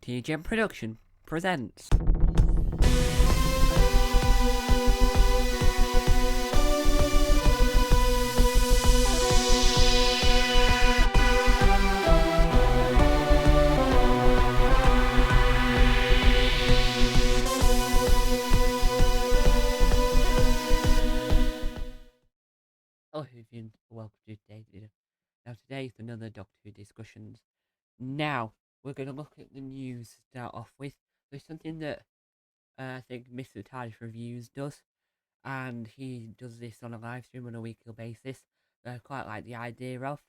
TGM Production presents. Hello, everyone. Welcome to today's video. Now, today is another Doctor Who discussions. Now, we're going to look at the news to start off with. There's something that I think Mr. TARDIS Reviews does, and he does this on a live stream on a weekly basis that I quite like the idea of.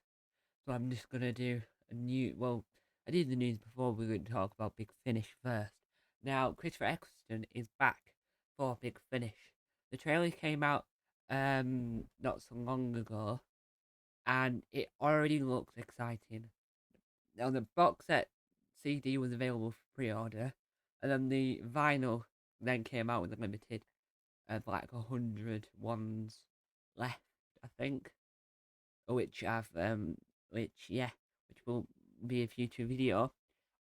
So I'm just going to do a new, well, I did the news before. We're going to talk about Big Finish first. Now, Christopher Eccleston is back for Big Finish. The trailer came out not so long ago, and it already looks exciting. Now, the box set CD was available for pre-order, and then the vinyl then came out with a limited of like 100 ones left, I think, which which will be a future video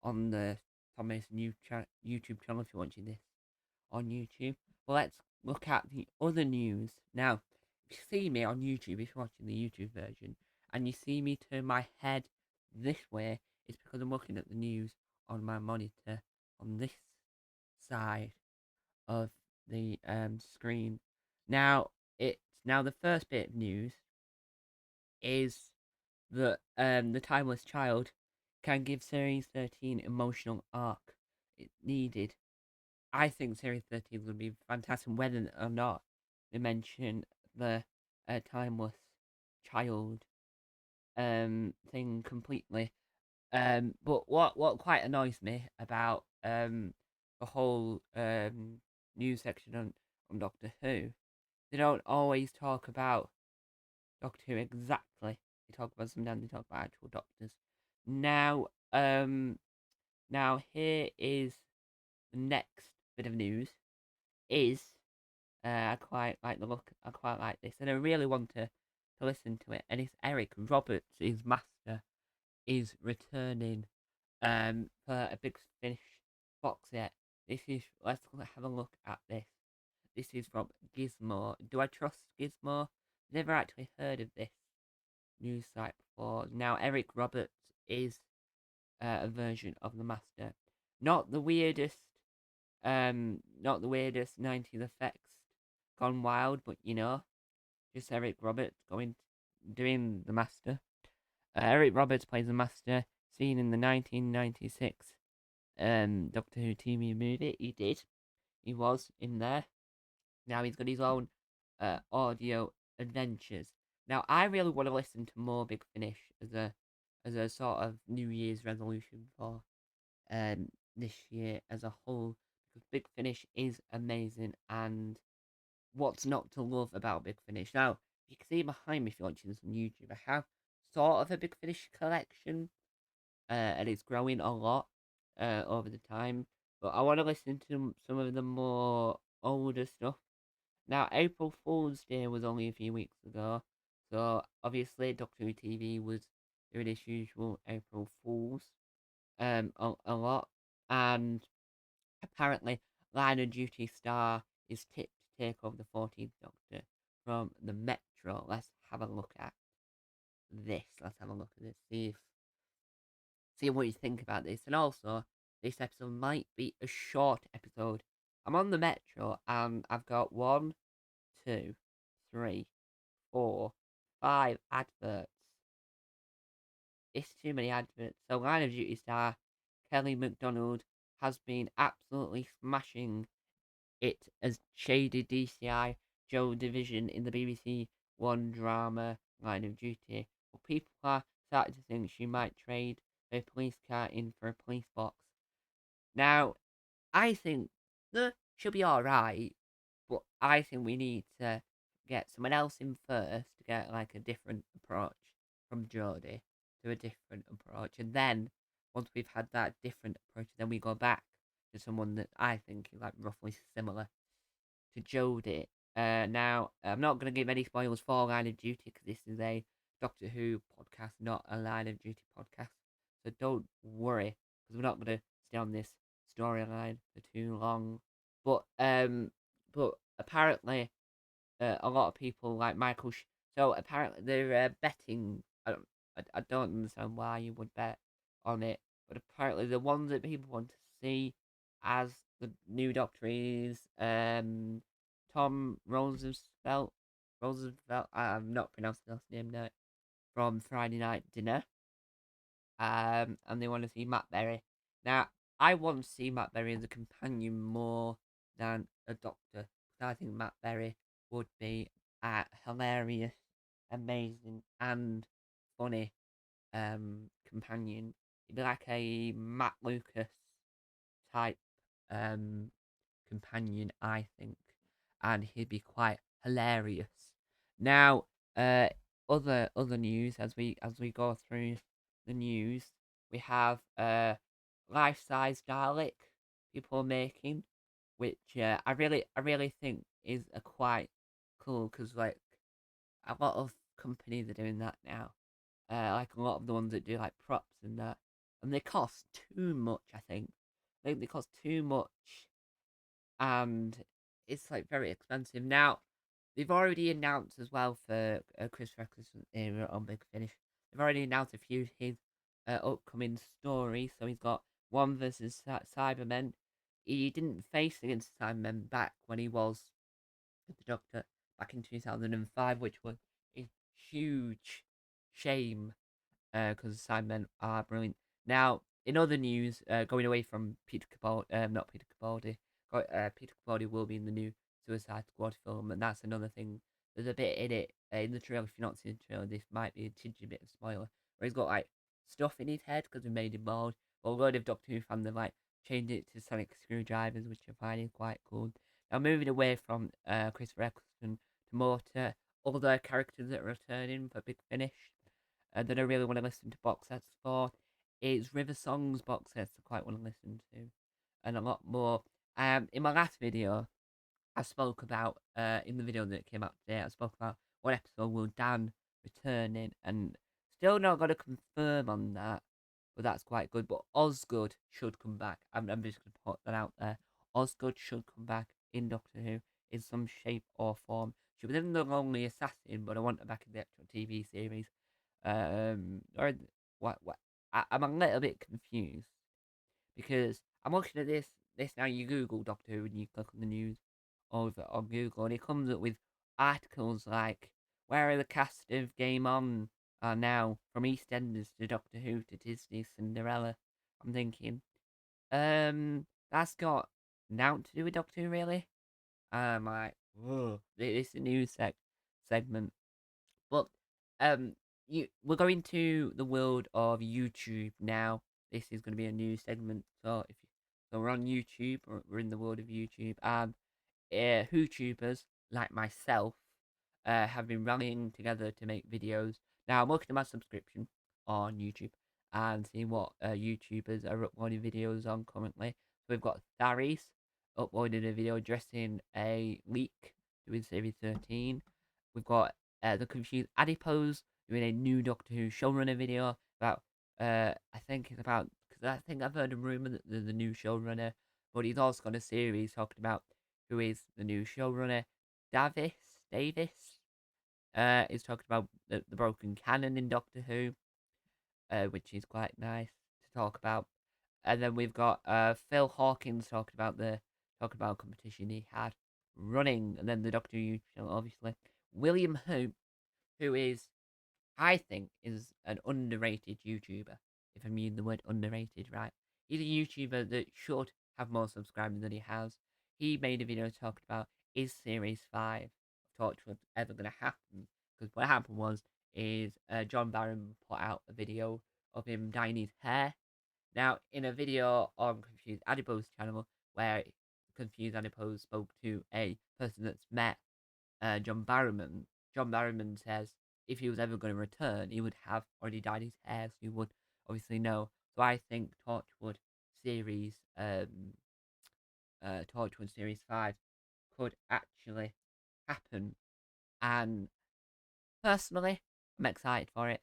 on the Thomas YouTube channel if you're watching this on YouTube. Well, let's look at the other news. Now, if you see me on YouTube, if you're watching the YouTube version, and you see me turn my head this way, it's because I'm looking at the news on my monitor on this side of the screen. Now, the first bit of news is that the Timeless Child can give Series 13 emotional arc it needed. I think Series 13 would be fantastic, whether or not they mention the Timeless Child thing completely. But what quite annoys me about the whole news section on Doctor Who, they don't always talk about Doctor Who exactly. They talk about sometimes they talk about actual doctors. Now, now here is the next bit of news. Is I quite like the look. I quite like this, and I really want to listen to it. And it's Eric Roberts, his master, is returning for a Big Finish box set. This is let's have a look at this. This is from Gizmo. Do I trust Gizmo? Never actually heard of this news site before. Now Eric Roberts is a version of the Master, not the weirdest, not the weirdest 90s effects gone wild, but just Eric Roberts doing the Master. Eric Roberts plays the Master, seen in the 1996 Doctor Who TV movie. He was in there. Now he's got his own audio adventures. Now I really want to listen to more Big Finish as a sort of New Year's resolution for this year as a whole, because Big Finish is amazing, and what's not to love about Big Finish? Now you can see behind me if you're watching this on YouTube, I have sort of a Big Finish collection, and it's growing a lot over the time. But I want to listen to some of the more older stuff. Now, April Fool's Day was only a few weeks ago, so obviously Doctor Who TV was doing its usual April Fools a lot, and apparently Line of Duty Star is tipped to take over the 14th Doctor from the Metro. Let's have a look at this. Let's have a look at this. See what you think about this. And also, this episode might be a short episode. I'm on the Metro and I've got 1, 2, 3, 4, 5 adverts. It's too many adverts. So Line of Duty star Kelly MacDonald has been absolutely smashing it as shady DCI Joe Division in the BBC One drama Line of Duty. But people are starting to think she might trade a police car in for a police box. Now, I think she'll be alright, but I think we need to get someone else in first to get like a different approach from Jodie to a different approach, and then once we've had that different approach, then we go back to someone that I think is like roughly similar to Jodie. Now, I'm not going to give any spoilers for Line of Duty because this is a Doctor Who podcast, not a Line of Duty podcast. So don't worry, because we're not going to stay on this storyline for too long. But apparently, a lot of people like Michael. So apparently they're betting. I don't understand why you would bet on it, but apparently the ones that people want to see as the new Doctor is Tom Roosevelt. Roosevelt. I'm not pronouncing his name now. From Friday Night Dinner. And they want to see Matt Berry. Now, I want to see Matt Berry as a companion more than a doctor. I think Matt Berry would be hilarious, amazing, and funny companion. He'd be like a Matt Lucas type um companion, I think, and he'd be quite hilarious. Now, uh, other news as we go through the news, we have life size Dalek people are making, which I really think is a quite cool because like a lot of companies are doing that now. Like a lot of the ones that do like props and that, and they cost too much. I think they cost too much and it's like very expensive. Now, they've already announced as well for Chris Eccleston era on Big Finish. They've already announced a few of his upcoming stories. So he's got one versus Cybermen. He didn't face against Cybermen back when he was the Doctor back in 2005, which was a huge shame because Cybermen are brilliant. Now, in other news, going away from Peter Capaldi, not Peter Capaldi, Peter Capaldi will be in the new Suicide Squad film, and that's another thing. There's a bit in it in the trailer. If you're not seen the trailer, this might be a tingy bit of spoiler. Where he's got like stuff in his head because we made him bald. But a lot of Doctor Who fans have like changed it to sonic screwdrivers, which I find is quite cool. Now moving away from Christopher Eccleston to more to other characters that are returning for Big Finish that I really want to listen to box sets for is River Songs box sets I quite want to listen to, and a lot more. In my last video, I spoke about in the video that came out today, I spoke about what episode will Dan return in, and still not got to confirm on that, but that's quite good. But Osgood should come back. I'm just gonna put that out there. Osgood should come back in Doctor Who in some shape or form. She was in The Lonely Assassin, but I want her back in the actual TV series. Or what? I'm a little bit confused because I'm looking at this now. You Google Doctor Who and you click on the news over on Google, and it comes up with articles like where are the cast of Game On are now, from EastEnders to Doctor Who to Disney Cinderella. I'm thinking, that's got nothing to do with Doctor Who, really. I'm like, whoa, this is a new segment. But we're going to the world of YouTube now. This is going to be a new segment. So we're on YouTube, or we're in the world of YouTube, and YouTubers like myself have been rallying together to make videos. Now I'm looking at my subscription on YouTube and seeing what YouTubers are uploading videos on currently. So we've got Tharis uploading a video addressing a leak doing Series 13. We've got the Confused Adipose doing a new Doctor Who showrunner video about I think it's about, because I think I've heard a rumor that there's a new showrunner, but he's also got a series talking about who is the new showrunner. Davis is talking about the broken canon in Doctor Who, which is quite nice to talk about. And then we've got Phil Hawkins talking about competition he had running, and then the Doctor Who channel, obviously. William who is, I think, is an underrated YouTuber, if I'm using the word underrated right. He's a YouTuber that should have more subscribers than he has. He made a video talking about, is Series 5 of Torchwood ever going to happen? Because what happened is John Barron put out a video of him dyeing his hair. Now, in a video on Confused Adipose channel, where Confused Adipose spoke to a person that's met John Barrowman. John Barrowman says if he was ever going to return, he would have already dyed his hair, so he would obviously know. So I think series, Torchwood Series 5 could actually happen. And personally, I'm excited for it,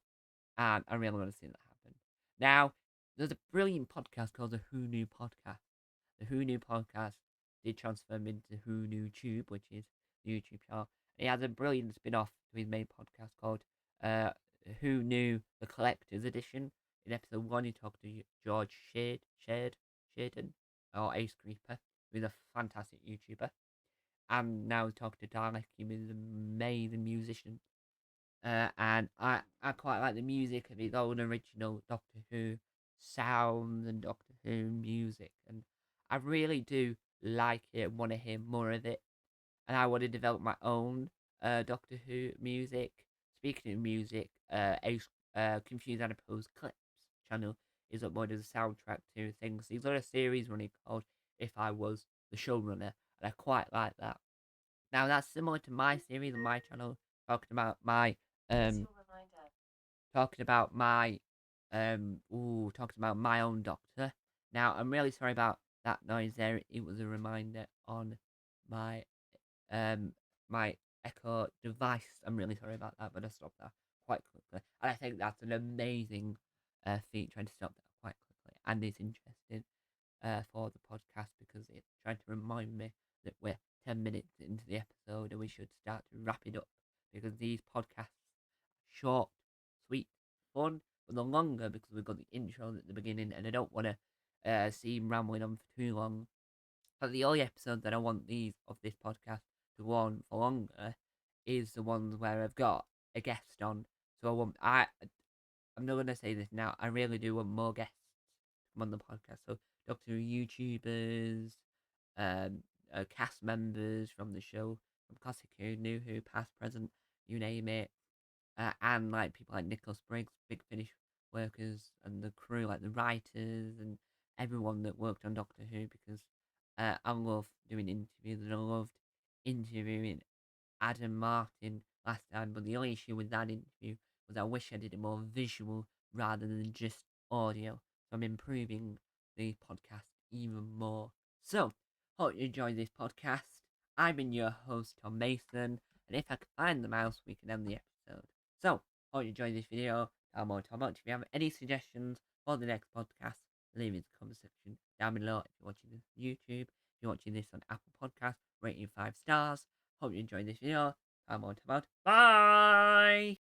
and I really want to see that happen. Now, there's a brilliant podcast called the Who Knew Podcast. The Who Knew Podcast did transform into Who Knew Tube, which is the YouTube channel. He has a brilliant spin-off to his main podcast called uh, Who Knew the Collector's Edition. In episode 1, he talked to George Sheridan, or Ace Creeper, who's a fantastic YouTuber. And now he's talking to Dalek, who is an amazing musician. And I quite like the music of his own original Doctor Who sounds and Doctor Who music. And I really do like it and want to hear more of it. And I want to develop my own Doctor Who music. Speaking of music, Confused Adipose Clips channel is uploaded a soundtrack to things. He's got a series running called If I Was the Showrunner, and I quite like that. Now that's similar to my series on my channel, talking about my um talking about my talking about my own doctor. Now I'm really sorry about that noise there. It was a reminder on my my Echo device. I'm really sorry about that, but I stopped that quite quickly. And I think that's an amazing feat, trying to stop that quite quickly. And it's interesting for the podcast because it's trying to remind me that we're 10 minutes into the episode and we should start to wrap it up, because these podcasts are short, sweet, fun, but they're longer because we've got the intro at the beginning and I don't want to seem rambling on for too long. But the only episode that I want these of this podcast to go on for longer is the ones where I've got a guest on. So I'm not gonna say this now. I really do want more guests to come on the podcast. So Doctor Who YouTubers, um, cast members from the show, from Classic Who, New Who, past, present, you name it, and like people like Nicholas Briggs, Big Finish workers, and the crew, like the writers and everyone that worked on Doctor Who, because I love doing interviews and I loved interviewing Adam Martin last time. But the only issue with that interview was I wish I did it more visual rather than just audio. So I'm improving the podcast even more. So, hope you enjoyed this podcast. I've been your host, Tom Mason, and if I can find the mouse, we can end the episode. So, hope you enjoyed this video. Tell more Tom If you have any suggestions for the next podcast, leave it in the comment section down below. If you're watching this on YouTube, if you're watching this on Apple Podcasts, rate it 5 stars. Hope you enjoyed this video. Time out. Bye!